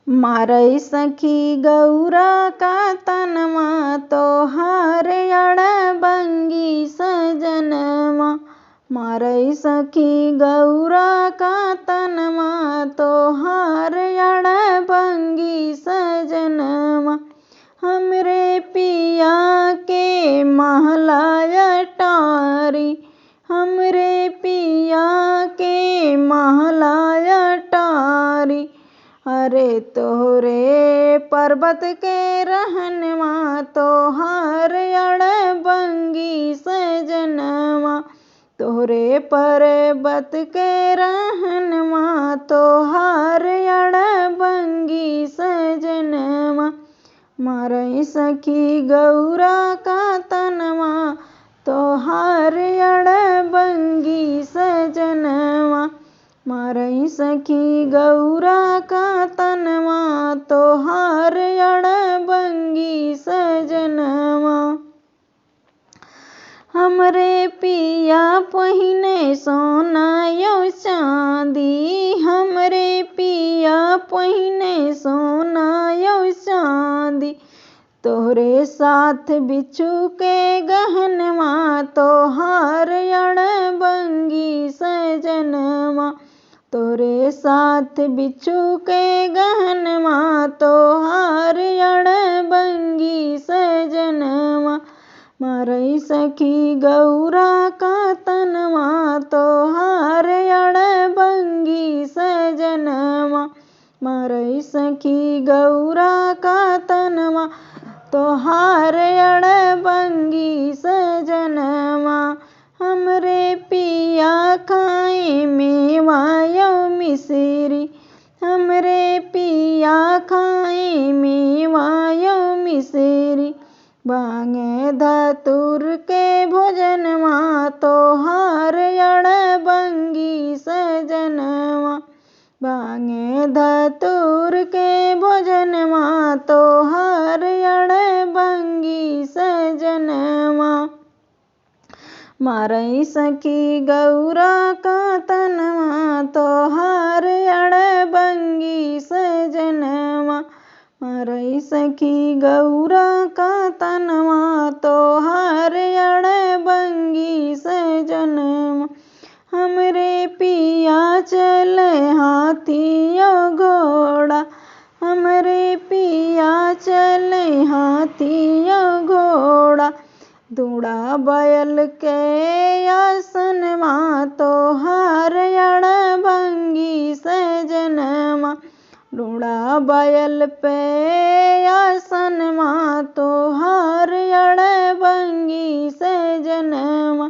मारै सखी गौरा का तनमा तोहार अड़बंगी सजनमा। मारै सखी गौरा का तनमा तोहार अड़बंगी सजनमा। हमरे पिया के महला अटारी, हमरे पिया के महला अटारी। अरे तोहरे पर्वत के रहनमा तोहार अड़बंगी सजनमा। तोहरे पर्वत के रहनमा तोहार अड़बंगी सजनमा। मारै सखी गौरा का तनमा तोहार अड़बंगी सजनमा। मारै सखी गौरा का तनमा तोहार अड़बंगी सजनमा। हमरे पिया पहिने सोना यो चांदी, हमरे पिया पहिने सोना यो चांदी। तोहरे साथ बिच्छू के गहनमा तोहार अड़बंगी सजनमा। तोहरे साथ बिच्छू के गहनमा तोहार अड़बंगी सजनमा। मारै सखी गौरा का तनमा तोहार अड़बंगी सजनमा। मारै सखी गौरा का तनमा तोहार अड़बंगी सजनमा। हमरे पिया खाए मेवा यो मिसरी, हमरे पिया खाए मेवा यो मिसरी। भांगे धतूर के भोजनमा तोहार अड़बंगी सजनमा। भांगे धतूर के भोजनमा तोहार अड़बंगी सजनमा। मारै सखी गौरा का तनमा तोहार अड़बंगी सजनमा। मारै सखी गौरा का तनमा तोहार अड़बंगी सजनमा। हमरे पिया चले हाथी यो घोड़ा, हमरे पिया चले हाथी यो घोड़ा। दूड़ा बैल के आसनमा तोहार अड़बंगी सजनमा। दूड़ा बैल पे आसनमा तोहार अड़बंगी सजनमा।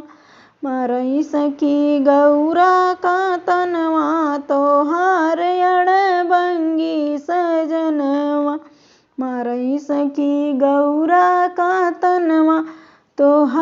मारै सखी गौरा का तनमा तोहार अड़बंगी सजनमा। मारै सखी गौरा का तनमा तोहार